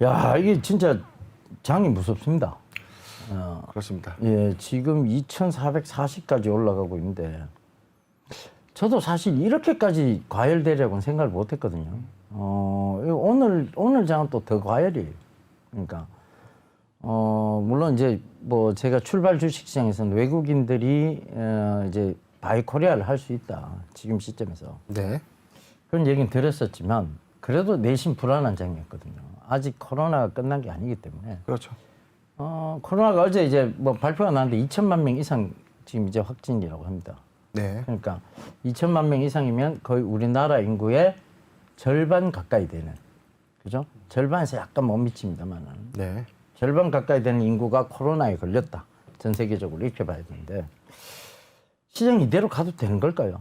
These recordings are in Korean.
야, 이게 진짜 장이 무섭습니다. 그렇습니다. 예, 지금 2,440까지 올라가고 있는데 저도 사실 이렇게까지 과열되려고는 생각을 못했거든요. 오늘 장은 또 더 과열이에요. 그러니까 물론 이제 뭐 제가 출발 주식시장에서는 외국인들이 이제 바이 코리아를 할 수 있다 지금 시점에서 네. 그런 얘기는 들었었지만 그래도 내심 불안한 장이었거든요. 아직 코로나가 끝난 게 아니기 때문에. 그렇죠. 코로나가 어제 이제 뭐 발표가 나왔는데 2천만 명 이상 지금 이제 확진이라고 합니다. 네. 그러니까 2천만 명 이상이면 거의 우리나라 인구의 절반 가까이 되는, 그죠? 절반에서 약간 못 미칩니다만은 네. 절반 가까이 되는 인구가 코로나에 걸렸다. 전 세계적으로 이렇게 봐야 되는데 시장 이대로 가도 되는 걸까요?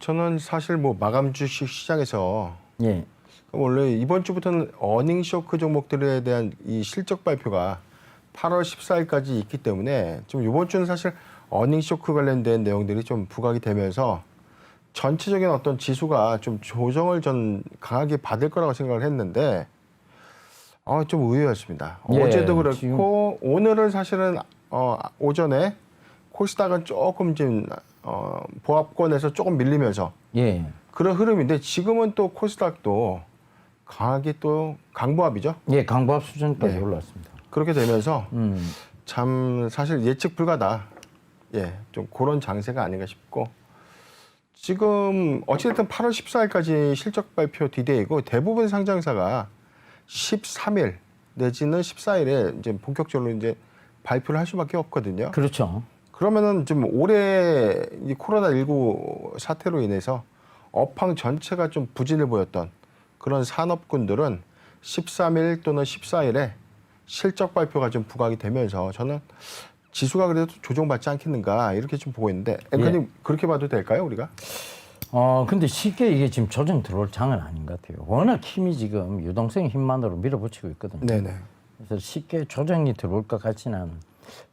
저는 사실 뭐 마감 주식 시장에서 예. 원래 이번 주부터는 어닝 쇼크 종목들에 대한 이 실적 발표가 8월 14일까지 있기 때문에 좀 이번 주는 사실 어닝 쇼크 관련된 내용들이 좀 부각이 되면서 전체적인 어떤 지수가 좀 조정을 전 강하게 받을 거라고 생각을 했는데 좀 의외였습니다. 예, 어제도 그렇고 지금... 오늘은 사실은 오전에 코스닥은 조금 좀 보합권에서 조금 밀리면서 예. 그런 흐름인데 지금은 또 코스닥도 강하게 또 강보합이죠. 예, 강보합 수준까지 네. 올라왔습니다. 그렇게 되면서 참 사실 예측 불가다. 예, 좀 그런 장세가 아닌가 싶고 지금 어찌됐든 8월 14일까지 실적 발표 디데이고 대부분 상장사가 13일 내지는 14일에 이제 본격적으로 이제 발표를 할 수밖에 없거든요. 그렇죠. 그러면은 좀 올해 이 코로나19 사태로 인해서 업황 전체가 좀 부진을 보였던 그런 산업군들은 13일 또는 14일에 실적 발표가 좀 부각이 되면서 저는 지수가 그래도 조정받지 않겠는가 이렇게 좀 보고 있는데 앵커님 예. 그렇게 봐도 될까요 우리가? 근데 쉽게 이게 지금 조정 들어올 장은 아닌 것 같아요. 워낙 힘이 지금 유동성 힘만으로 밀어붙이고 있거든요. 네네. 그래서 쉽게 조정이 들어올 것 같지는 않은.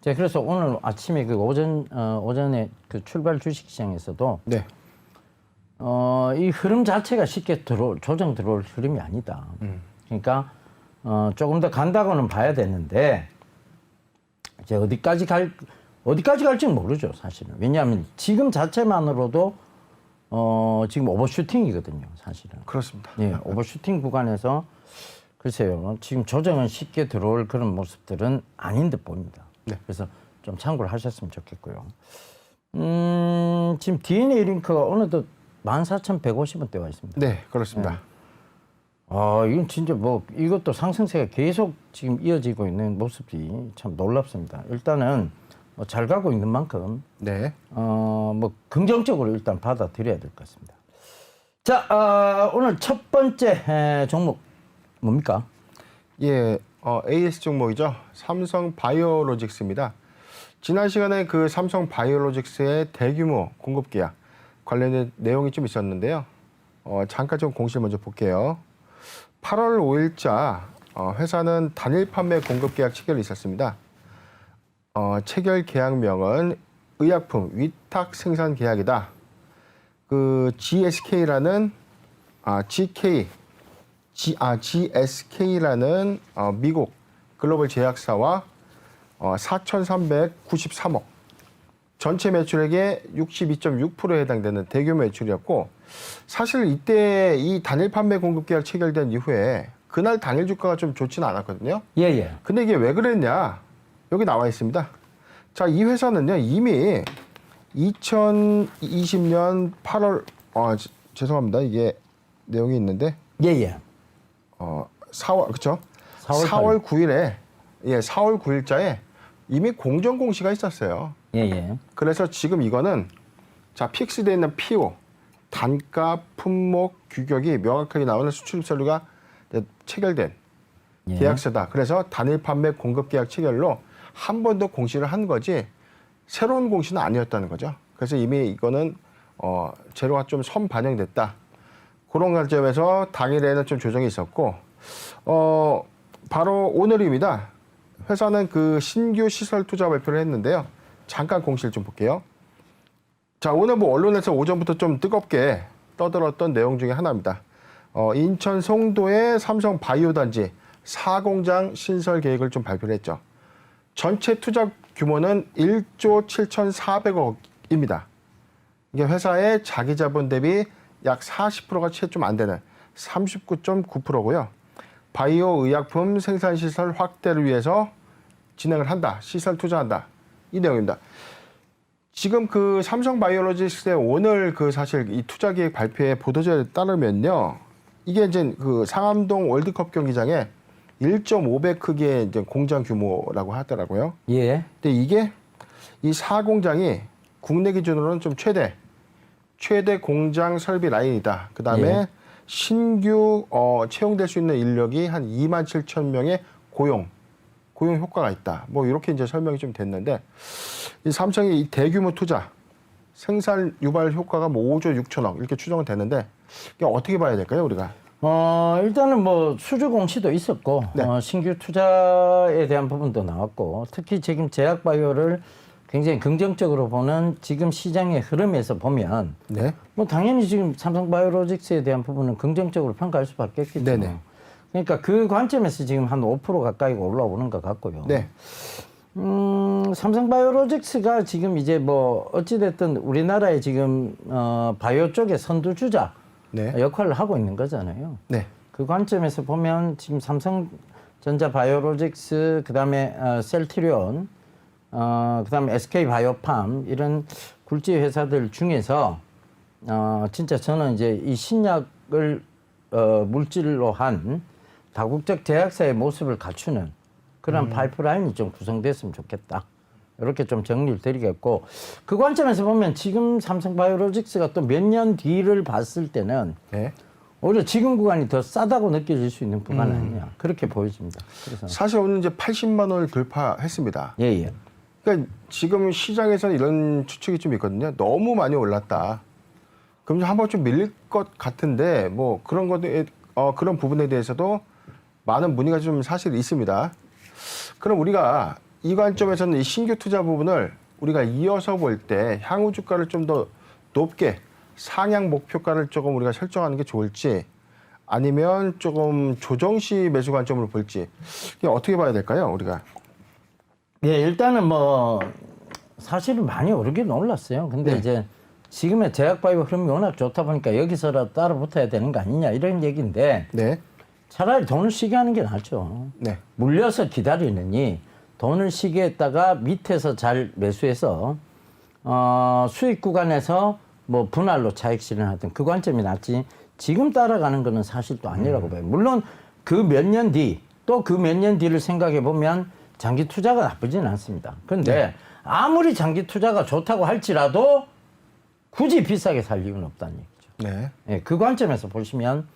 제가 그래서 오늘 아침에 그 오전에 그 출발 주식시장에서도 네. 이 흐름 자체가 쉽게 조정 들어올 흐름이 아니다. 그러니까 조금 더 간다고는 봐야 되는데 이제 어디까지 갈지는 모르죠, 사실은. 왜냐하면 지금 자체만으로도 지금 오버슈팅이거든요, 사실은. 그렇습니다. 예, 오버슈팅 구간에서 글쎄요, 지금 조정은 쉽게 들어올 그런 모습들은 아닌 듯 보입니다. 네. 그래서 좀 참고를 하셨으면 좋겠고요. 지금 DNA 링크가 어느덧 14,150원대 와 있습니다. 네, 그렇습니다. 이건 진짜 뭐 이것도 상승세가 계속 지금 이어지고 있는 모습이 참 놀랍습니다. 일단은 뭐 잘 가고 있는 만큼 네. 뭐 긍정적으로 일단 받아들여야 될 것 같습니다. 자, 오늘 첫 번째 종목 뭡니까? 예, AS 종목이죠. 삼성 바이오로직스입니다. 지난 시간에 그 삼성 바이오로직스의 대규모 공급 계약 관련된 내용이 좀 있었는데요. 잠깐 좀 공시를 먼저 볼게요. 8월 5일자 회사는 단일 판매 공급 계약 체결이 있었습니다. 체결 계약명은 의약품 위탁 생산 계약이다. 그 GSK라는 GSK라는 미국 글로벌 제약사와 4,393억 전체 매출액의 62.6%에 해당되는 대규모 매출이었고 사실 이때 이 단일 판매 공급 계약 체결된 이후에 그날 당일 주가가 좀 좋지는 않았거든요. 예. 근데 이게 왜 그랬냐? 여기 나와 있습니다. 자, 이 회사는요 이미 2020년 8월 죄송합니다. 이게 내용이 있는데 예. 4월 그렇죠? 4월 9일에 4월 9일자에 이미 공정 공시가 있었어요. 예. 그래서 지금 이거는 자 픽스되어 있는 PO 단가, 품목, 규격이 명확하게 나오는 수출입 서류가 체결된 계약서다. 그래서 단일 판매 공급 계약 체결로 한 번 더 공시를 한 거지 새로운 공시는 아니었다는 거죠. 그래서 이미 이거는 재료가 좀 선반영됐다. 그런 관점에서 당일에는 좀 조정이 있었고 바로 오늘입니다. 회사는 그 신규 시설 투자 발표를 했는데요. 잠깐 공시를 좀 볼게요. 자, 오늘 뭐 언론에서 오전부터 좀 뜨겁게 떠들었던 내용 중에 하나입니다. 인천 송도의 삼성 바이오단지 4공장 신설 계획을 좀 발표를 했죠. 전체 투자 규모는 1조 7,400억입니다. 이게 회사의 자기 자본 대비 약 40%가 채 좀 안 되는 39.9%고요. 바이오 의약품 생산 시설 확대를 위해서 진행을 한다. 시설 투자한다. 이 내용입니다. 지금 그 삼성 바이오로직스의 오늘 그 사실 이 투자 계획 발표의 보도자료에 따르면요. 이게 이제 그 상암동 월드컵 경기장에 1.5배 크기의 이제 공장 규모라고 하더라고요. 예. 근데 이게 이 4공장이 국내 기준으로는 좀 최대 공장 설비 라인이다. 그다음에 예. 신규 채용될 수 있는 인력이 한 2만 7천 명의 고용 효과가 있다. 뭐 이렇게 이제 설명이 좀 됐는데 이 삼성의 이 대규모 투자 생산 유발 효과가 뭐 5조 6천억 이렇게 추정은 됐는데 이게 어떻게 봐야 될까요, 우리가? 일단은 뭐 수주 공시도 있었고 네. 신규 투자에 대한 부분도 나왔고 특히 지금 제약바이오를 굉장히 긍정적으로 보는 지금 시장의 흐름에서 보면 네. 뭐 당연히 지금 삼성바이오로직스에 대한 부분은 긍정적으로 평가할 수밖에 없겠죠. 네네. 그러니까 그 관점에서 지금 한 5% 가까이가 올라오는 것 같고요. 네. 삼성바이오로직스가 지금 이제 뭐 어찌됐든 우리나라의 지금 바이오 쪽의 선두주자 네. 역할을 하고 있는 거잖아요. 네. 그 관점에서 보면 지금 삼성전자 바이오로직스, 그다음에 셀트리온, 그다음에 SK 바이오팜 이런 굴지 회사들 중에서 진짜 저는 이제 이 신약을 물질로 한 다국적 제약사의 모습을 갖추는 그런 파이프라인이 좀 구성됐으면 좋겠다. 이렇게 좀 정리를 드리겠고 그 관점에서 보면 지금 삼성바이오로직스가 또 몇 년 뒤를 봤을 때는 네. 오히려 지금 구간이 더 싸다고 느껴질 수 있는 구간 아니냐 그렇게 보여집니다. 그래서 사실 오늘 이제 80만 원을 돌파했습니다. 예예. 그러니까 지금 시장에서는 이런 추측이 좀 있거든요. 너무 많이 올랐다. 그럼 한번 좀 밀릴 것 같은데 뭐 그런 것에 그런 부분에 대해서도 많은 문의가 좀 사실 있습니다. 그럼 우리가 이 관점에서는 이 신규 투자 부분을 우리가 이어서 볼 때 향후 주가를 좀 더 높게 상향 목표가를 조금 우리가 설정하는 게 좋을지 아니면 조금 조정 시 매수 관점으로 볼지 이게 어떻게 봐야 될까요, 우리가? 예, 일단은 뭐 사실은 많이 오르긴 올랐어요. 근데 네. 이제 지금의 제약바이오 흐름이 워낙 좋다 보니까 여기서라도 따라 붙어야 되는 거 아니냐 이런 얘기인데 네. 차라리 돈을 쉬게 하는 게 낫죠. 네. 물려서 기다리느니 돈을 쉬게 했다가 밑에서 잘 매수해서 수익 구간에서 뭐 분할로 차익 실현하든 그 관점이 낫지 지금 따라가는 거는 사실 또 아니라고 봐요. 물론 그 몇 년 뒤 또 그 몇 년 뒤를 생각해 보면 장기 투자가 나쁘진 않습니다. 그런데 아무리 장기 투자가 좋다고 할지라도 굳이 비싸게 살 이유는 없다는 얘기죠. 네. 예, 그 관점에서 보시면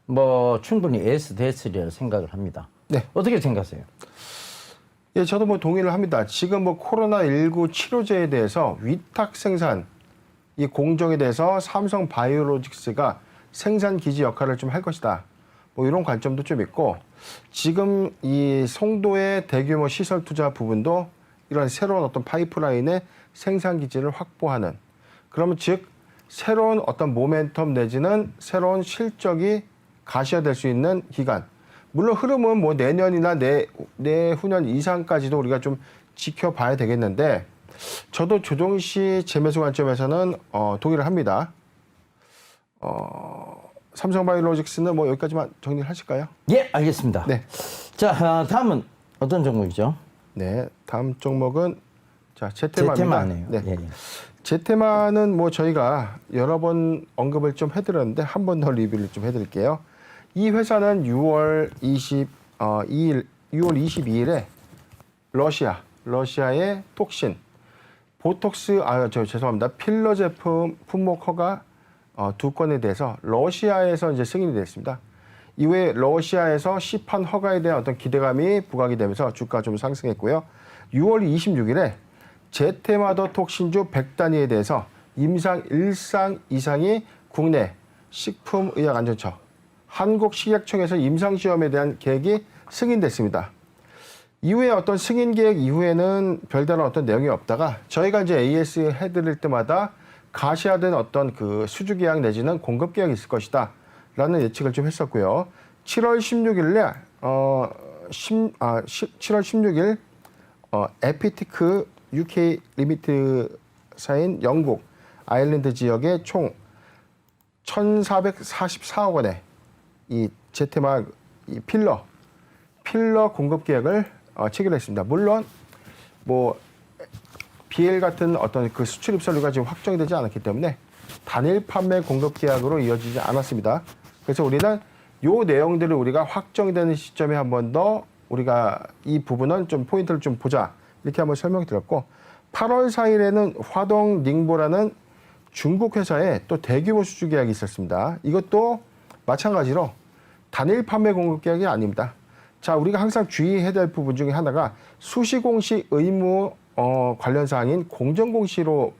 뭐 충분히 에스데스리라고 생각을 합니다. 네. 어떻게 생각하세요? 예, 저도 뭐 동의를 합니다. 지금 뭐 코로나19 치료제에 대해서 위탁 생산 이 공정에 대해서 삼성 바이오로직스가 생산 기지 역할을 좀 할 것이다. 뭐 이런 관점도 좀 있고 지금 이 송도의 대규모 시설 투자 부분도 이런 새로운 어떤 파이프라인의 생산 기지를 확보하는 그러면 즉 새로운 어떤 모멘텀 내지는 새로운 실적이 가시화될 수 있는 기간. 물론 흐름은 뭐 내년이나 내후년 이상까지도 우리가 좀 지켜봐야 되겠는데 저도 조정 시 재매수 관점에서는 동의를 합니다. 삼성바이오로직스는 뭐 여기까지만 정리를 하실까요? 예, 알겠습니다. 네. 자, 다음은 어떤 종목이죠? 네. 다음 종목은 자, 제테마입니다. 제테마네요. 네. 예, 예. 제테마는 뭐 저희가 여러 번 언급을 좀 해드렸는데 한 번 더 리뷰를 좀 해드릴게요. 이 회사는 6월 22일에 러시아의 톡신, 보톡스, 죄송합니다. 필러 제품 품목 허가 2건에 대해서 러시아에서 이제 승인이 됐습니다. 이후에 러시아에서 시판 허가에 대한 어떤 기대감이 부각이 되면서 주가 좀 상승했고요. 6월 26일에 제테마더 톡신주 100단위에 대해서 임상 1상 이상이 국내 식품의약안전처 한국식약청에서 임상시험에 대한 계획이 승인됐습니다. 이후에 어떤 승인 계획 이후에는 별다른 어떤 내용이 없다가 저희가 이제 AS 해드릴 때마다 가시화된 어떤 그 수주 계약 내지는 공급 계약이 있을 것이다. 예측을 좀 했었고요. 7월 16일에 7월 16일 에피티크 UK 리미트사인 영국 아일랜드 지역에 총 1,444억 원의 이 제테마 이 필러 공급 계약을 체결했습니다. 물론 뭐 BL 같은 어떤 그 수출입 선류가 지금 확정되지 않았기 때문에 단일 판매 공급 계약으로 이어지지 않았습니다. 그래서 우리는 요 내용들을 우리가 확정되는 시점에 한 번 더 우리가 이 부분은 좀 포인트를 좀 보자 이렇게 한번 설명드렸고 8월 4일에는 화동 닝보라는 중국 회사에 또 대규모 수주 계약이 있었습니다. 이것도 마찬가지로 단일 판매 공급 계약이 아닙니다. 자, 우리가 항상 주의해야 될 부분 중에 하나가 수시공시 의무 관련 사항인 공정공시로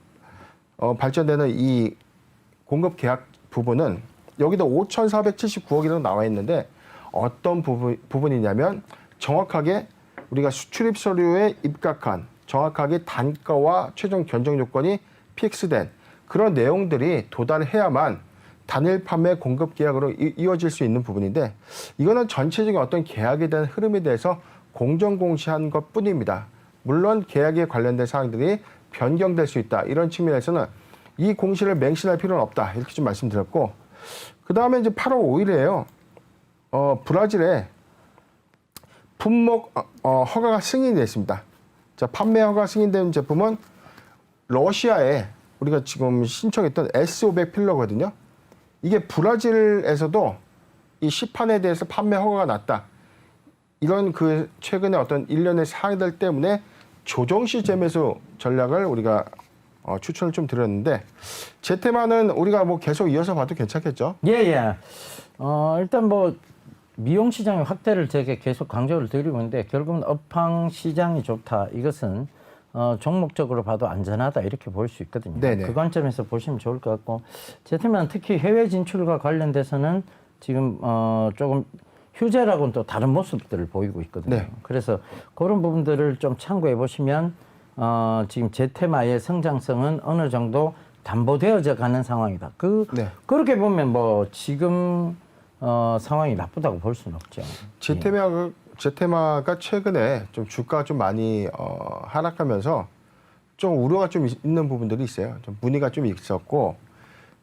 발전되는 이 공급 계약 부분은 여기도 5,479억이라고 나와 있는데 어떤 부분이냐면 정확하게 우리가 수출입 서류에 입각한 정확하게 단가와 최종 견적 요건이 픽스된 그런 내용들이 도달해야만 단일 판매 공급 계약으로 이어질 수 있는 부분인데 이거는 전체적인 어떤 계약에 대한 흐름에 대해서 공정 공시한 것뿐입니다. 물론 계약에 관련된 사항들이 변경될 수 있다. 이런 측면에서는 이 공시를 맹신할 필요는 없다. 이렇게 좀 말씀드렸고 그 다음에 이제 8월 5일에요. 브라질에 품목 허가가 승인이 됐습니다. 자, 판매 허가 승인된 제품은 러시아에 우리가 지금 신청했던 S500 필러거든요. 이게 브라질에서도 이 시판에 대해서 판매 허가가 났다. 이런 그 최근에 어떤 일련의 사항들 때문에 조정시 재매수 전략을 우리가 추천을 좀 드렸는데 제테마는 우리가 뭐 계속 이어서 봐도 괜찮겠죠? 예. 일단 뭐 미용 시장의 확대를 제가 계속 강조를 드리고 있는데 결국은 업황 시장이 좋다. 이것은 종목적으로 봐도 안전하다 이렇게 볼 수 있거든요. 네네. 그 관점에서 보시면 좋을 것 같고 제테마는 특히 해외 진출과 관련돼서는 지금 조금 휴재라고는 또 다른 모습들을 보이고 있거든요. 네. 그래서 그런 부분들을 좀 참고해 보시면 지금 제테마의 성장성은 어느 정도 담보되어져 가는 상황이다. 네. 그렇게 보면 뭐 지금 상황이 나쁘다고 볼 수는 없죠. 제테마가 최근에 좀 주가가 좀 많이 하락하면서 좀 우려가 좀 있는 부분들이 있어요. 좀 문의가 좀 있었고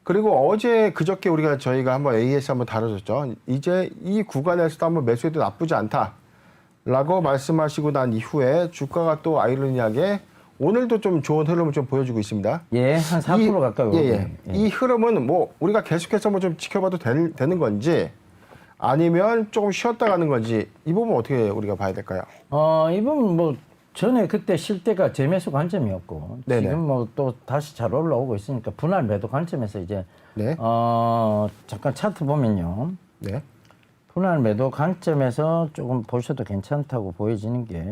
그리고 그저께 저희가 한번 AS 한번 다뤄줬죠. 이제 이 구간에서도 한번 매수해도 나쁘지 않다라고 말씀하시고 난 이후에 주가가 또 아이러니하게 오늘도 좀 좋은 흐름을 좀 보여주고 있습니다. 예, 한 4% 가까이. 예. 이 흐름은 뭐 우리가 계속해서 뭐 좀 지켜봐도 되는 건지 아니면 조금 쉬었다 가는 건지 이 부분 어떻게 우리가 봐야 될까요? 이 부분 뭐 전에 그때 실 때가 재매수 관점이었고 네네. 지금 뭐 또 다시 잘 올라오고 있으니까 분할 매도 관점에서 이제 네. 잠깐 차트 보면요. 네. 분할 매도 관점에서 조금 보셔도 괜찮다고 보여지는 게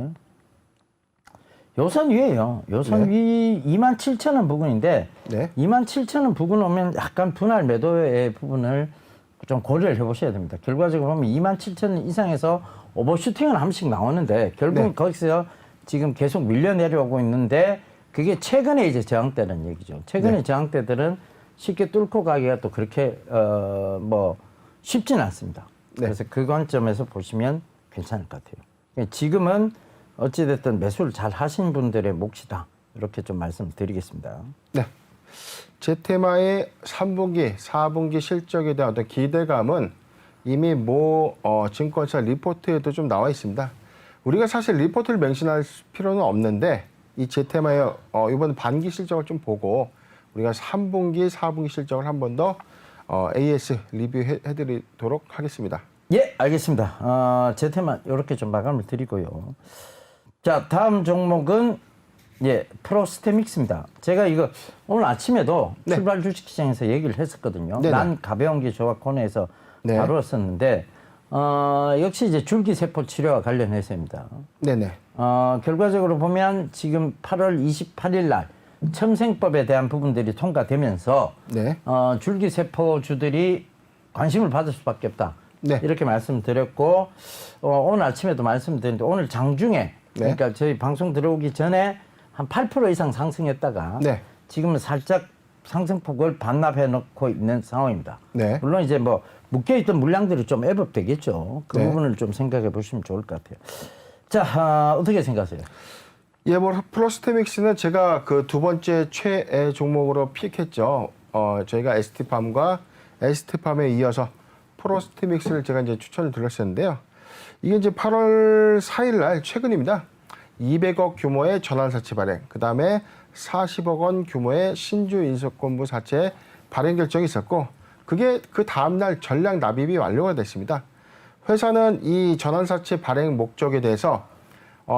요선 위에요. 요선 위 27,000원 부근인데 네. 27,000원 부근 오면 약간 분할 매도의 부분을 좀 고려를 해보셔야 됩니다. 결과적으로 보면 27,000원 이상에서 오버슈팅은 한 번씩 나오는데 결국은 네. 거기서 지금 계속 밀려 내려오고 있는데 그게 최근에 이제 저항대라는 얘기죠. 최근에 네. 저항대들은 쉽게 뚫고 가기가 또 그렇게 뭐 쉽지는 않습니다. 네. 그래서 그 관점에서 보시면 괜찮을 것 같아요. 지금은 어찌됐든 매수를 잘 하신 분들의 몫이다. 이렇게 좀 말씀드리겠습니다. 네. 제테마의 3분기, 4분기 실적에 대한 어떤 기대감은 이미 증권사 리포트에도 좀 나와 있습니다. 우리가 사실 리포트를 맹신할 필요는 없는데 이 제테마의 이번 반기 실적을 좀 보고 우리가 3분기, 4분기 실적을 한 번 더 AS 리뷰해드리도록 하겠습니다. 예, 알겠습니다. 제테마 이렇게 좀 마감을 드리고요. 자, 다음 종목은 프로스테믹스입니다. 제가 이거 오늘 아침에도 네. 출발 주식시장에서 얘기를 했었거든요. 네네. 난 가벼운 기 조합 코너에서 네. 다루었었는데 역시 이제 줄기세포 치료와 관련해서입니다. 네네. 결과적으로 보면 지금 8월 28일 날 첨생법에 대한 부분들이 통과되면서 네. 줄기세포주들이 관심을 받을 수밖에 없다. 네. 이렇게 말씀드렸고 오늘 아침에도 말씀드렸는데 오늘 장중에 그러니까 네. 저희 방송 들어오기 전에 한 8% 이상 상승했다가 네. 지금은 살짝 상승폭을 반납해 놓고 있는 상황입니다. 네. 물론 이제 뭐 묶여있던 물량들이 좀 애법되겠죠. 그 네. 부분을 좀 생각해 보시면 좋을 것 같아요. 자, 어떻게 생각하세요? 예, 뭐 프로스테믹스는 제가 그 두 번째 최애 종목으로 픽했죠. 저희가 ST팜과 ST팜에 이어서 프로스테믹스를 제가 이제 추천을 드렸었는데요. 이게 이제 8월 4일 날 최근입니다. 200억 규모의 전환사채 발행, 그 다음에 40억 원 규모의 신주 인수권부 사채 발행 결정이 있었고, 그게 그 다음날 전량 납입이 완료가 됐습니다. 회사는 이 전환사채 발행 목적에 대해서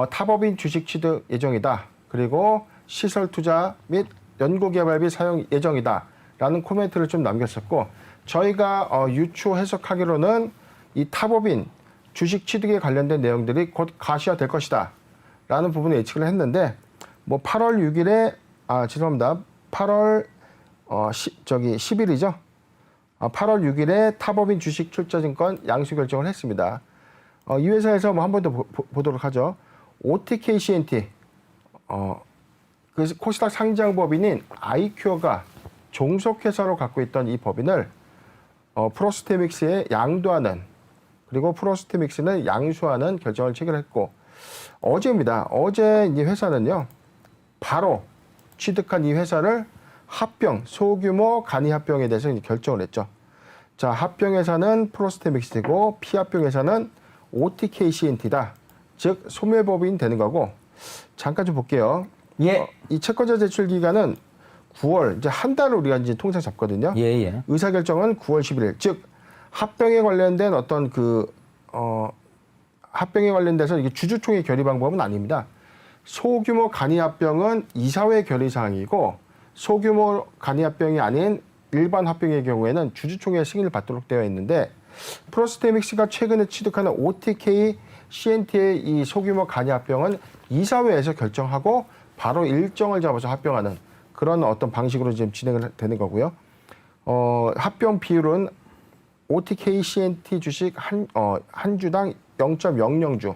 타법인 주식 취득 예정이다. 그리고 시설 투자 및 연구개발비 사용 예정이다. 라는 코멘트를 좀 남겼었고, 저희가 유추 해석하기로는 이 타법인 주식 취득에 관련된 내용들이 곧 가시화될 것이다. 라는 부분을 예측을 했는데, 뭐 8월 6일에, 죄송합니다. 8월 10일이죠. 8월 6일에 타법인 주식 출자증권 양수 결정을 했습니다. 이 회사에서 뭐 한 번 더 보도록 하죠. OTKCNT, 그 코스닥 상장법인인 아이큐어가 종속회사로 갖고 있던 이 법인을 프로스테믹스에 양도하는, 그리고 프로스테믹스는 양수하는 결정을 체결했고, 어제입니다. 어제 이 회사는요, 바로 취득한 이 회사를 합병, 소규모 간이 합병에 대해서 이제 결정을 했죠. 자, 합병 회사는 프로스테믹스이고 피합병 회사는 OTKCNT다. 즉 소멸법인 되는 거고, 잠깐 좀 볼게요. 예. 이 채권자 제출 기간은 9월, 이제 한 달을 우리가 이제 통상 잡거든요. 예, 예. 의사결정은 9월 11일. 즉 합병에 관련된 어떤 합병에 관련돼서 이게 주주총회 결의 방법은 아닙니다. 소규모 간이 합병은 이사회 결의 사항이고, 소규모 간이 합병이 아닌 일반 합병의 경우에는 주주총회 승인을 받도록 되어 있는데, 프로스테믹스가 최근에 취득하는 OTK CNT의 이 소규모 간이 합병은 이사회에서 결정하고 바로 일정을 잡아서 합병하는 그런 어떤 방식으로 지금 진행을 되는 거고요. 합병 비율은 OTK CNT 주식 한 주당 0.00주.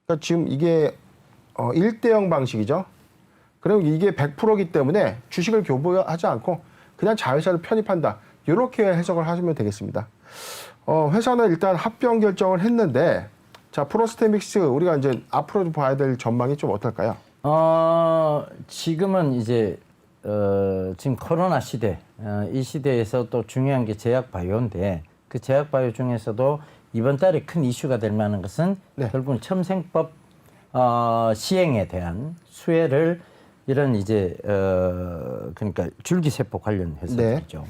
그러니까 지금 이게 1대0 방식이죠. 그럼 이게 100%이기 때문에 주식을 교부하지 않고 그냥 자회사를 편입한다. 이렇게 해석을 하시면 되겠습니다. 회사는 일단 합병 결정을 했는데, 자, 프로스테믹스 우리가 이제 앞으로 봐야 될 전망이 좀 어떨까요? 지금은 이제 지금 코로나 시대, 이 시대에서 또 중요한 게 제약 바이오인데, 그 제약 바이오 중에서도 이번 달에 큰 이슈가 될 만한 것은 네. 결국은 첨생법 시행에 대한 수혜를 이런 이제 그러니까 줄기세포 관련 회사들이죠.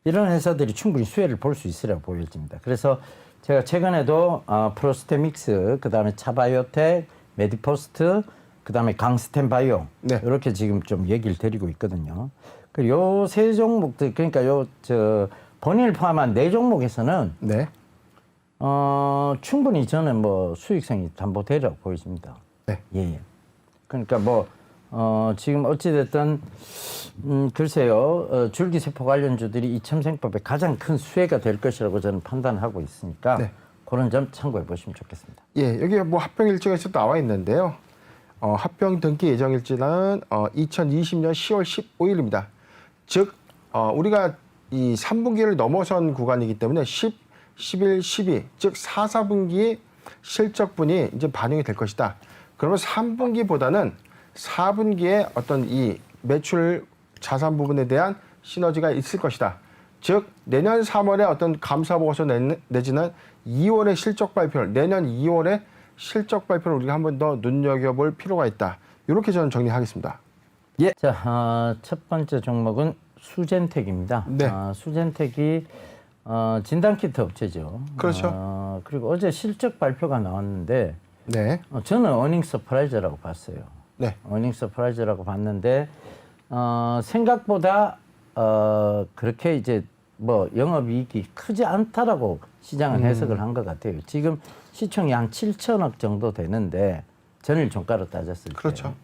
이런 회사들이 충분히 수혜를 볼 수 있으라고 보여집니다. 그래서 제가 최근에도 프로스테믹스, 그다음에 차바이오텍, 메디포스트, 그다음에 강스텐 바이오, 네. 이렇게 지금 좀 얘기를 드리고 있거든요. 요 세 종목들, 그러니까 본인을 포함한 네 종목에서는 네. 충분히 저는 뭐 수익성이 담보되리라고 보여집니다. 네. 예. 그러니까 뭐 지금 어찌됐든 글쎄요, 줄기세포 관련주들이 이 첨생법에 가장 큰 수혜가 될 것이라고 저는 판단하고 있으니까 네. 그런 점 참고해 보시면 좋겠습니다. 예, 여기 뭐 합병 일정에서 나와 있는데요. 합병 등기 예정 일지는 2020년 10월 15일입니다. 즉 우리가 이 3분기를 넘어선 구간이기 때문에 10, 11, 12, 즉 4분기 실적분이 이제 반영이 될 것이다. 그러면 3분기보다는 4분기에 어떤 이 매출 자산 부분에 대한 시너지가 있을 것이다. 즉 내년 3월에 어떤 감사보고서 내지는 2월의 실적 발표를, 내년 2월에 실적 발표를 우리가 한 번 더 눈여겨볼 필요가 있다. 이렇게 저는 정리하겠습니다. 예. 자, 첫 번째 종목은 수젠텍입니다. 네. 수젠텍이 진단키트 업체죠. 그렇죠. 그리고 어제 실적 발표가 나왔는데 네. 저는 어닝 서프라이즈라고 봤어요. 네. 어닝 서프라이즈라고 봤는데 생각보다 그렇게 이제 뭐 영업이익이 크지 않다라고 시장은 해석을 한 것 같아요. 지금 시총이 한 7천억 정도 되는데 전일 종가로 따졌을 때 그렇죠.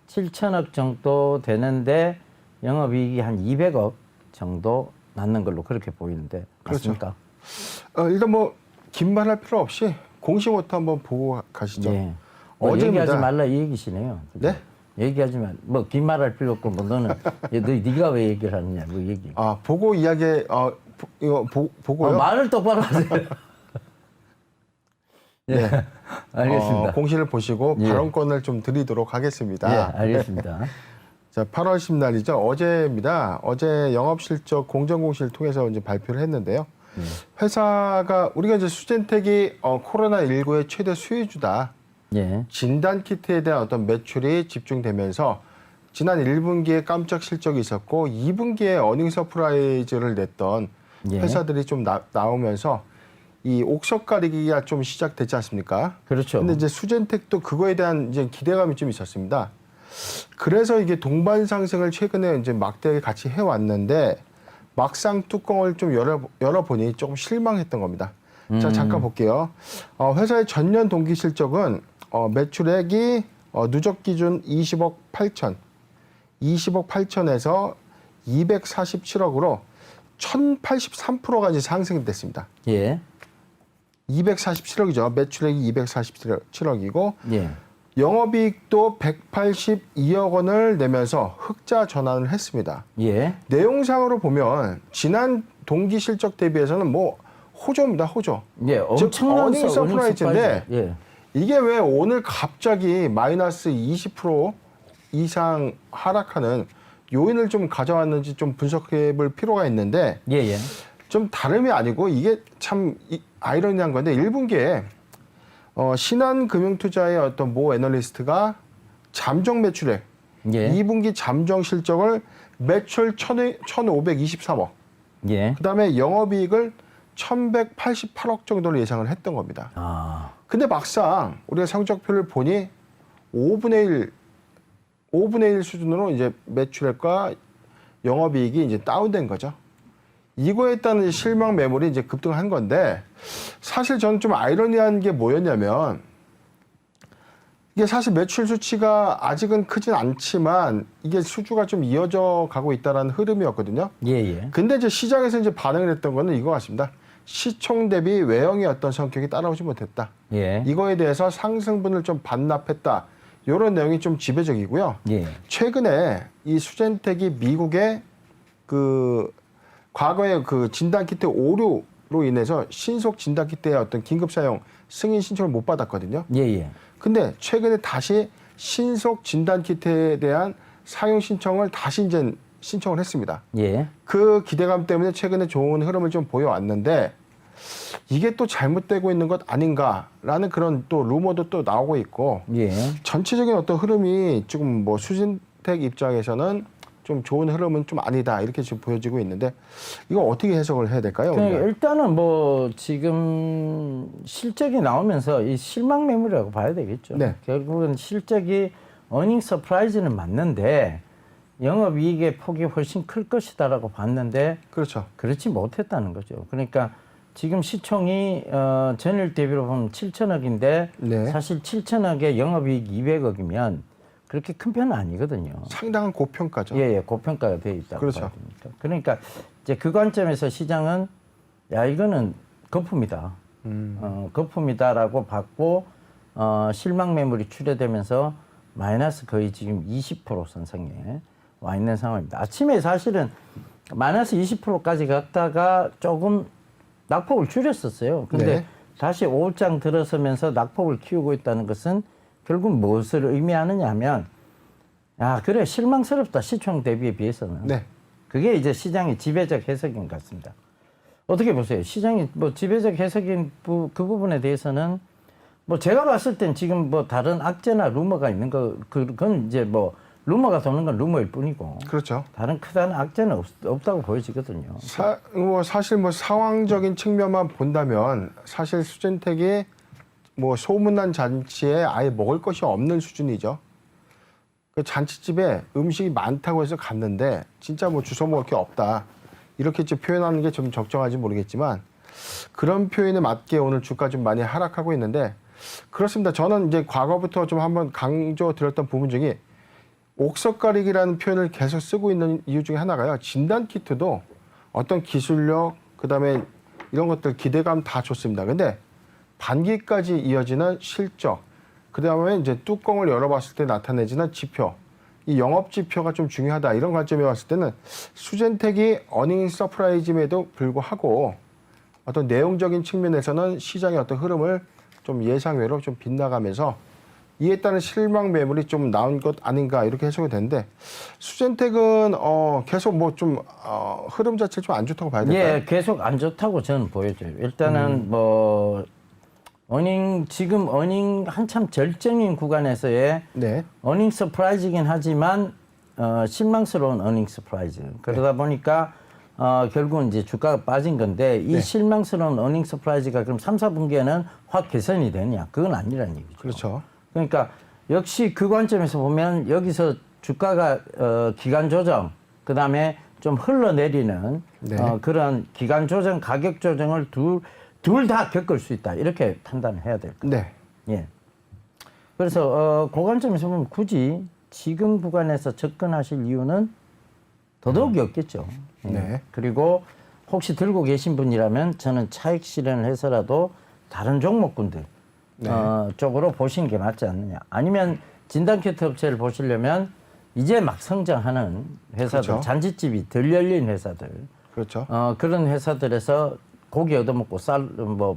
7천억 정도 되는데 영업이익이 한 200억 정도 남는 걸로 그렇게 보이는데 맞습니까? 일단 뭐 긴 말할 필요 없이 공시부터 한번 보고 가시죠. 예. 뭐 어제입니다. 얘기하지 말라 이 얘기시네요. 그죠? 네? 얘기하지만 뭐 긴 말할 필요 없고 뭐 너는 네가 왜 얘기를 하느냐 뭐 얘기. 아 보고 이야기 이거 보고요. 말을 똑바로 하세요. 예, 네. 알겠습니다. 공시를 보시고 예. 발언권을 좀 드리도록 하겠습니다. 예, 알겠습니다. 자, 8월 10날이죠. 어제입니다. 어제 영업실적 공정공시를 통해서 이제 발표를 했는데요. 회사가 우리가 이제 수젠텍이 코로나19의 최대 수혜주다. 예, 진단키트에 대한 어떤 매출이 집중되면서 지난 1분기에 깜짝 실적이 있었고 2분기에 어닝 서프라이즈를 냈던 예. 회사들이 좀 나오면서 이 옥석 가리기가 좀 시작됐지 않습니까? 그렇죠. 근데 이제 수젠텍도 그거에 대한 이제 기대감이 좀 있었습니다. 그래서 이게 동반 상승을 최근에 이제 막대하게 같이 해왔는데 막상 뚜껑을 좀 열어보니 조금 실망했던 겁니다. 자, 잠깐 볼게요. 회사의 전년 동기 실적은 매출액이 누적 기준 20억 8천에서 247억으로 1083%가 이제 상승이 됐습니다. 예, 247억이죠. 매출액이 247억이고 예, 영업이익도 182억 원을 내면서 흑자 전환을 했습니다. 예, 내용상으로 보면 지난 동기 실적 대비해서는 뭐 호조입니다. 호조. 예. 즉 엄청난 어닝 서프라이즈인데 예, 이게 왜 오늘 갑자기 마이너스 20% 이상 하락하는 요인을 좀 가져왔는지 좀 분석해 볼 필요가 있는데 예, 예. 좀 다름이 아니고 이게 참 아이러니한 건데 1분기에 신한금융투자의 어떤 모 애널리스트가 잠정 매출액 예. 2분기 잠정 실적을 매출 1,523억 예. 그다음에 영업이익을 1,188억 정도를 예상을 했던 겁니다. 아, 근데 막상 우리가 성적표를 보니 5분의 1 수준으로 이제 매출액과 영업이익이 이제 다운된 거죠. 이거에 따른 실망 매물이 이제 급등한 건데 사실 저는 좀 아이러니한 게 뭐였냐면 이게 사실 매출 수치가 아직은 크진 않지만 이게 수주가 좀 이어져 가고 있다라는 흐름이었거든요. 예, 예. 근데 이제 시장에서 이제 반응을 했던 거는 이거 같습니다. 시총 대비 외형의 어떤 성격이 따라오지 못했다. 예. 이거에 대해서 상승분을 좀 반납했다. 이런 내용이 좀 지배적이고요. 예. 최근에 이 수젠텍이 미국의 그 과거의 그 진단키트 오류로 인해서 신속 진단키트의 어떤 긴급 사용 승인 신청을 못 받았거든요. 예, 예. 근데 최근에 다시 신속 진단키트에 대한 사용 신청을 다시 이제 신청을 했습니다. 예. 그 기대감 때문에 최근에 좋은 흐름을 좀 보여왔는데 이게 또 잘못되고 있는 것 아닌가라는 그런 또 루머도 또 나오고 있고 예. 전체적인 어떤 흐름이 지금 뭐 수진텍 입장에서는 좀 좋은 흐름은 좀 아니다 이렇게 지금 보여지고 있는데 이거 어떻게 해석을 해야 될까요? 그러니까 우리가? 일단은 뭐 지금 실적이 나오면서 이 실망 매물이라고 봐야 되겠죠. 네. 결국은 실적이 어닝 서프라이즈는 맞는데 영업이익의 폭이 훨씬 클 것이다라고 봤는데 그렇죠. 그렇지 못했다는 거죠. 그러니까 지금 시총이 전일 대비로 보면 7천억인데 네. 사실 7천억에 영업이익 200억이면 그렇게 큰 편은 아니거든요. 상당한 고평가죠. 예, 예, 고평가가 되어 있다고 그렇죠. 봐야 됩니까? 그러니까 이제 그 관점에서 시장은 야 이거는 거품이다, 거품이다라고 봤고 실망 매물이 출회되면서 마이너스 거의 지금 20% 선상에 와 있는 상황입니다. 아침에 사실은 마이너스 20%까지 갔다가 조금 낙폭을 줄였었어요. 근데 네. 다시 5장 들어서면서 낙폭을 키우고 있다는 것은 결국 무엇을 의미하느냐 하면 야 그래 실망스럽다 시총 대비에 비해서는 네. 그게 이제 시장의 지배적 해석인 것 같습니다. 어떻게 보세요? 시장이 뭐 지배적 해석인 그 부분에 대해서는 뭐 제가 봤을 땐 지금 뭐 다른 악재나 루머가 있는 거 그건 이제 뭐 루머가 도는 건 루머일 뿐이고 그렇죠. 다른 크다는 악재는 없다고 보여지거든요. 사실 뭐 상황적인 측면만 본다면 사실 수젠텍이 뭐 소문난 잔치에 아예 먹을 것이 없는 수준이죠. 그 잔치집에 음식이 많다고 해서 갔는데 진짜 뭐 주워 먹을 게 없다. 이렇게 좀 표현하는 게 좀 적정한지 모르겠지만 그런 표현에 맞게 오늘 주가 좀 많이 하락하고 있는데 그렇습니다. 저는 이제 과거부터 좀 한번 강조드렸던 부분 중에 옥석가리기라는 표현을 계속 쓰고 있는 이유 중에 하나가요. 진단키트도 어떤 기술력, 그다음에 이런 것들 기대감 다 좋습니다. 근데 반기까지 이어지는 실적, 그다음에 이제 뚜껑을 열어봤을 때 나타내지는 지표, 이 영업 지표가 좀 중요하다 이런 관점에 왔을 때는 수젠텍이 어닝 서프라이즈임에도 불구하고 어떤 내용적인 측면에서는 시장의 어떤 흐름을 좀 예상외로 좀 빗나가면서 이에 따른 실망 매물이 좀 나온 것 아닌가 이렇게 해석이 되는데 수젠텍은 계속 뭐 좀 흐름 자체를 좀 안 좋다고 봐야 될까요? 예, 계속 안 좋다고 저는 보여져요. 일단은 뭐 지금 어닝 한참 절정인 구간에서의 네. 어닝 서프라이즈긴 하지만 실망스러운 어닝 서프라이즈. 그러다 보니까 결국은 이제 주가가 빠진 건데 이 네. 실망스러운 어닝 서프라이즈가 그럼 3, 4분기에는 확 개선이 되느냐? 그건 아니라는 얘기죠. 그렇죠. 그러니까 역시 그 관점에서 보면 여기서 주가가 기간 조정, 그다음에 좀 흘러내리는 네. 그런 기간 조정, 가격 조정을 둘 다 겪을 수 있다. 이렇게 판단을 해야 될 거예요. 네. 예. 그래서 그 관점에서 보면 굳이 지금 구간에서 접근하실 이유는 더더욱이 없겠죠. 예. 네. 그리고 혹시 들고 계신 분이라면 저는 차익 실현을 해서라도 다른 종목군들 네. 쪽으로 보시는 게 맞지 않느냐. 아니면 진단키트 업체를 보시려면 이제 막 성장하는 회사들, 그렇죠. 잔치집이 덜 열린 회사들, 그렇죠. 그런 회사들에서 고기 얻어먹고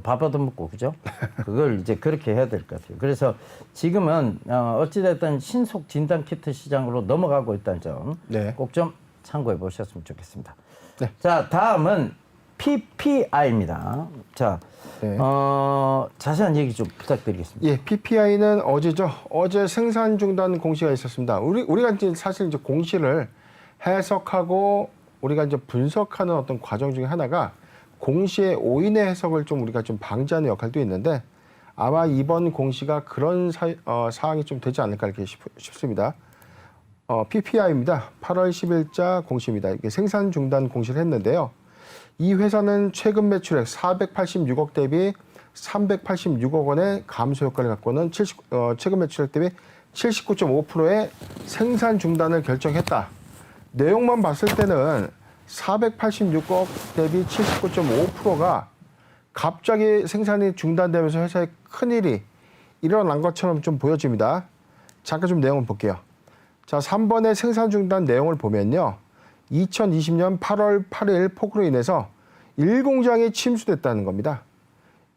밥 얻어먹고 그죠? 그걸 이제 그렇게 해야 될 것 같아요. 그래서 지금은 어찌됐든 신속 진단키트 시장으로 넘어가고 있다는 점 꼭 좀 네. 참고해 보셨으면 좋겠습니다. 네. 자, 다음은 PPI입니다. 자, 네. 자세한 얘기 좀 부탁드리겠습니다. 예, PPI는 어제죠. 어제 생산 중단 공시가 있었습니다. 우리가 이제 사실 이제 공시를 해석하고 우리가 이제 분석하는 어떤 과정 중에 하나가 공시의 오인의 해석을 좀 우리가 좀 방지하는 역할도 있는데 아마 이번 공시가 그런 사항이 좀 되지 않을까 이렇게 싶습니다. PPI입니다. 8월 10일자 공시입니다. 이게 생산 중단 공시를 했는데요. 이 회사는 최근 매출액 486억 대비 386억 원의 감소 효과를 갖고는 최근 매출액 대비 79.5%의 생산 중단을 결정했다. 내용만 봤을 때는 486억 대비 79.5%가 갑자기 생산이 중단되면서 회사에 큰일이 일어난 것처럼 좀 보여집니다. 잠깐 좀 내용을 볼게요. 자, 3번의 생산 중단 내용을 보면요. 2020년 8월 8일 폭우로 인해서 1공장이 침수됐다는 겁니다.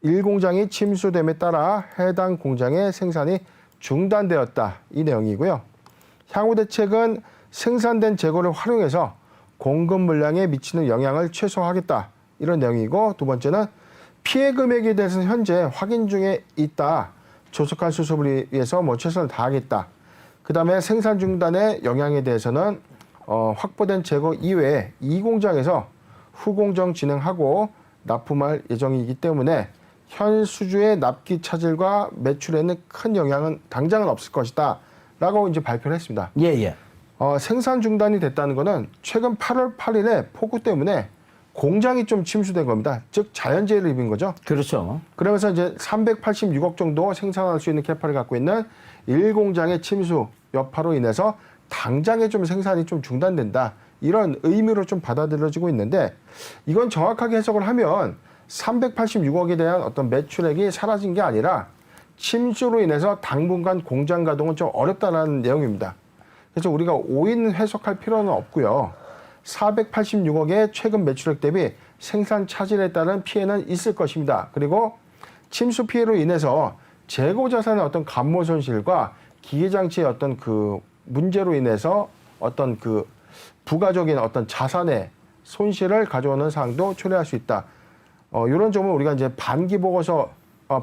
1공장이 침수됨에 따라 해당 공장의 생산이 중단되었다. 이 내용이고요. 향후 대책은 생산된 재고를 활용해서 공급 물량에 미치는 영향을 최소화하겠다. 이런 내용이고 두 번째는 피해 금액에 대해서는 현재 확인 중에 있다. 조속한 수습을 위해서 최선을 다하겠다. 그다음에 생산 중단의 영향에 대해서는 확보된 재고 이외에 이 공장에서 후공정 진행하고 납품할 예정이기 때문에 현 수주의 납기 차질과 매출에는 큰 영향은 당장은 없을 것이다. 라고 이제 발표를 했습니다. 예, 예. 생산 중단이 됐다는 거는 최근 8월 8일에 폭우 때문에 공장이 좀 침수된 겁니다. 즉 자연재해를 입은 거죠. 그렇죠. 그러면서 이제 386억 정도 생산할 수 있는 캐파를 갖고 있는 1공장의 침수 여파로 인해서 당장에 좀 생산이 좀 중단된다. 이런 의미로 좀 받아들여지고 있는데 이건 정확하게 해석을 하면 386억에 대한 어떤 매출액이 사라진 게 아니라 침수로 인해서 당분간 공장 가동은 좀 어렵다는 내용입니다. 그래서 우리가 오인 해석할 필요는 없고요. 486억의 최근 매출액 대비 생산 차질에 따른 피해는 있을 것입니다. 그리고 침수 피해로 인해서 재고 자산의 어떤 감모 손실과 기계 장치의 어떤 그 문제로 인해서 어떤 그 부가적인 어떤 자산의 손실을 가져오는 사항도 초래할 수 있다. 이런 점은 우리가 이제 반기 보고서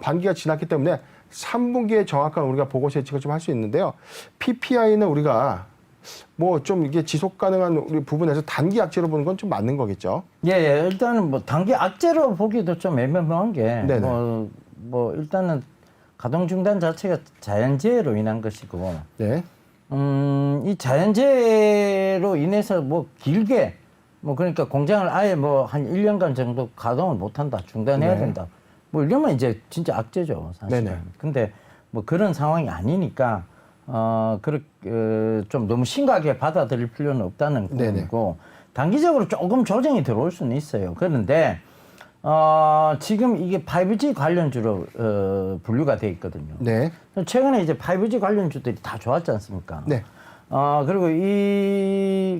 반기가 지났기 때문에 3분기에 정확한 우리가 보고서 예측을 좀 할 수 있는데요. PPI는 우리가 뭐 좀 이게 지속 가능한 우리 부분에서 단기 악재로 보는 건 좀 맞는 거겠죠. 예, 예. 일단은 뭐 단기 악재로 보기도 좀 애매모호한 게 뭐 일단은 가동 중단 자체가 자연재해로 인한 것이고, 네. 이 자연재해로 인해서 뭐 길게 뭐 그러니까 공장을 아예 뭐 한 1년간 정도 가동을 못 한다, 중단해야 네. 된다. 뭐 이러면 이제 진짜 악재죠, 사실은. 네네. 근데 뭐 그런 상황이 아니니까 좀 너무 심각하게 받아들일 필요는 없다는 부분이고, 단기적으로 조금 조정이 들어올 수는 있어요. 그런데 지금 이게 5G 관련주로 분류가 돼 있거든요. 네. 최근에 이제 5G 관련주들이 다 좋았지 않습니까? 네. 그리고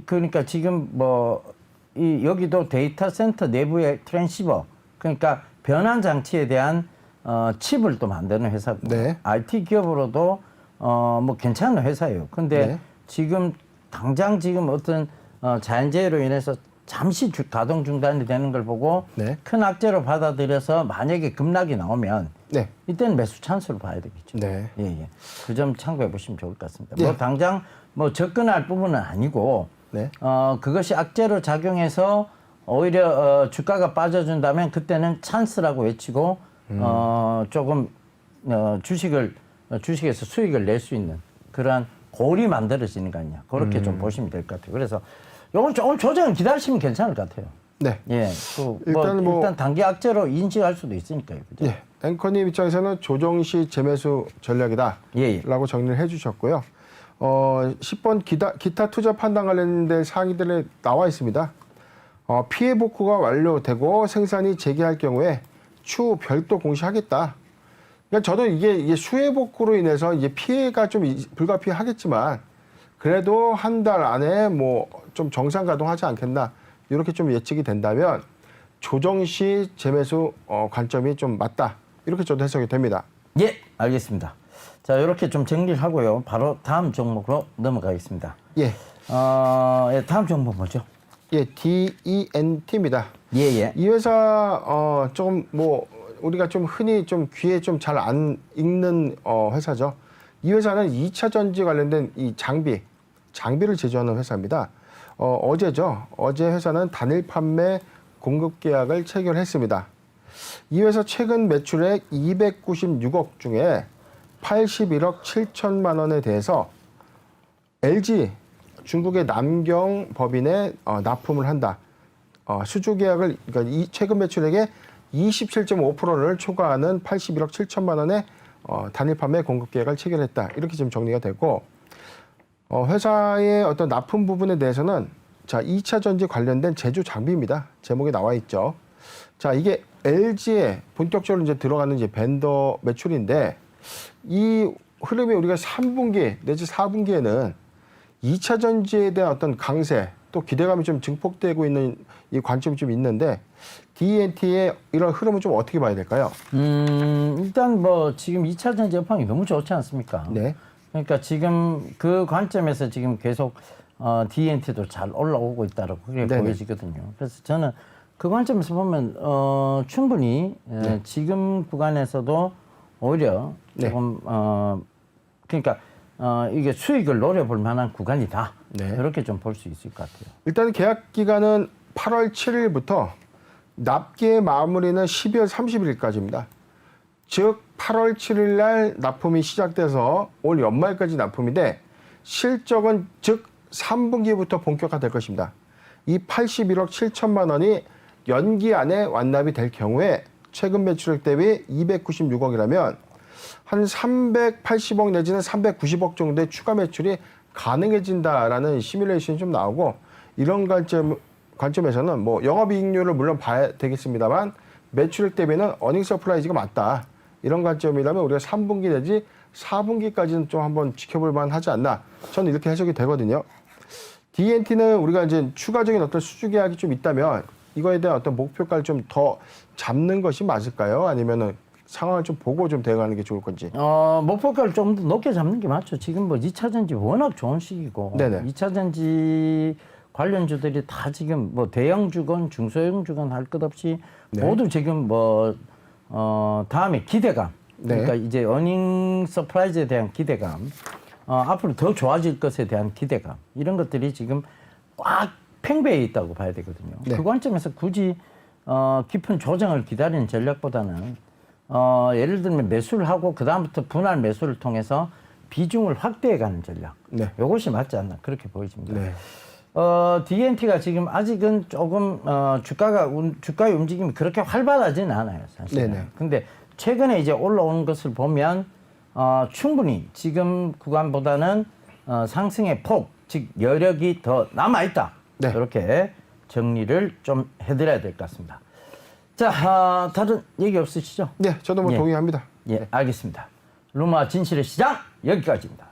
그러니까 지금 여기도 데이터 센터 내부의 트랜시버, 그러니까 변환 장치에 대한 칩을 또 만드는 회사고, 네. IT 기업으로도 뭐 괜찮은 회사예요. 근데 네. 지금 당장 지금 어떤 자연재해로 인해서 잠시 가동 중단이 되는 걸 보고 네. 큰 악재로 받아들여서 만약에 급락이 나오면 네. 이때는 매수 찬스로 봐야 되겠죠. 네. 예, 예. 그 점 참고해 보시면 좋을 것 같습니다. 예. 뭐 당장 뭐 접근할 부분은 아니고, 네. 그것이 악재로 작용해서 오히려 주가가 빠져준다면 그때는 찬스라고 외치고 조금 주식에서 수익을 낼 수 있는 그러한 골이 만들어지는 거 아니냐, 그렇게 좀 보시면 될 것 같아요. 그래서 요건 조금 조정을 기다리시면 괜찮을 것 같아요. 네. 예, 일단 단기 악재로 인식할 수도 있으니까요. 그죠? 예. 앵커님 입장에서는 조정시 재매수 전략이다. 예. 라고 정리를 해주셨고요. 10번 기타 투자 판단 관련된 사항들이 나와 있습니다. 피해 복구가 완료되고 생산이 재개할 경우에 추후 별도 공시하겠다. 그러니까 저도 이게 수해 복구로 인해서 이제 피해가 좀 불가피하겠지만 그래도 한 달 안에 뭐 좀 정상 가동하지 않겠나, 이렇게 좀 예측이 된다면 조정시 재매수 관점이 좀 맞다, 이렇게 저도 해석이 됩니다. 예, 알겠습니다. 자, 이렇게 좀 정리를 하고요. 바로 다음 종목으로 넘어가겠습니다. 예. 다음 종목 뭐죠? 예, DENT입니다. 예. 이 회사 조금 뭐 우리가 좀 흔히 좀 귀에 좀 잘 안 익는 회사죠. 이 회사는 2차 전지 관련된 이 장비를 제조하는 회사입니다. 어제죠. 어제 회사는 단일 판매 공급 계약을 체결했습니다. 이 회사 최근 매출액 296억 중에 81억 7천만 원에 대해서 LG 중국의 남경 법인에 납품을 한다. 수주 계약을, 그러니까 이 최근 매출액의 27.5%를 초과하는 81억 7천만 원의 단일 판매 공급 계약을 체결했다. 이렇게 지금 정리가 되고, 회사의 어떤 납품 부분에 대해서는 자, 2차 전지 관련된 제조 장비입니다. 제목에 나와 있죠. 자, 이게 LG에 본격적으로 이제 들어가는 이제 벤더 매출인데, 이 흐름이 우리가 3분기 내지 4분기에는 2차 전지에 대한 어떤 강세, 또 기대감이 좀 증폭되고 있는 이 관점이 좀 있는데, DENT의 이런 흐름은 좀 어떻게 봐야 될까요? 일단 뭐 지금 2차 전지 여파이 너무 좋지 않습니까? 네. 그러니까 지금 그 관점에서 지금 계속 DENT도 잘 올라오고 있다라고 그렇게 네네. 보여지거든요. 그래서 저는 그 관점에서 보면 충분히 지금 구간에서도 오히려 조금 그러니까 이게 수익을 노려볼 만한 구간이다. 네. 이렇게 좀 볼 수 있을 것 같아요. 일단 계약 기간은 8월 7일부터 납기의 마무리는 12월 31일까지입니다. 즉 8월 7일 날 납품이 시작돼서 올 연말까지 납품인데, 실적은 즉 3분기부터 본격화될 것입니다. 이 81억 7천만 원이 연기 안에 완납이 될 경우에 최근 매출액 대비 296억이라면 한 380억 내지는 390억 정도의 추가 매출이 가능해진다라는 시뮬레이션이 좀 나오고, 이런 관점에서는 뭐 영업이익률을 물론 봐야 되겠습니다만 매출액 대비는 어닝 서프라이즈가 맞다, 이런 관점이라면 우리가 3분기 내지 4분기까지는 좀 한번 지켜볼 만하지 않나, 저는 이렇게 해석이 되거든요. DENT는 우리가 이제 추가적인 어떤 수주 계약이 좀 있다면 이거에 대한 어떤 목표가를 좀 더 잡는 것이 맞을까요? 아니면은 상황을 좀 보고 좀 대응하는 게 좋을 건지. 목표가를 좀 더 높게 잡는 게 맞죠. 지금 뭐 2차 전지 워낙 좋은 시기고, 네네. 2차 전지 관련주들이 다 지금 뭐 대형주건 중소형주건 할 것 없이 모두 지금 뭐 다음에 기대감, 그러니까 이제 어닝 서프라이즈에 대한 기대감, 앞으로 더 좋아질 것에 대한 기대감, 이런 것들이 지금 꽉 팽배해 있다고 봐야 되거든요. 네. 그 관점에서 굳이 깊은 조정을 기다리는 전략보다는 예를 들면 매수를 하고 그 다음부터 분할 매수를 통해서 비중을 확대해가는 전략, 이것이 맞지 않나, 그렇게 보여집니다. 네. DENT가 지금 아직은 조금 주가의 움직임이 그렇게 활발하지는 않아요, 사실. 네네. 근데 최근에 이제 올라오는 것을 보면 충분히 지금 구간보다는 상승의 폭, 즉 여력이 더 남아 있다. 네. 이렇게 정리를 좀 해드려야 될 것 같습니다. 자, 다른 얘기 없으시죠? 네, 저도 뭐 동의합니다. 예, 알겠습니다. 루마 진실의 시장 여기까지입니다.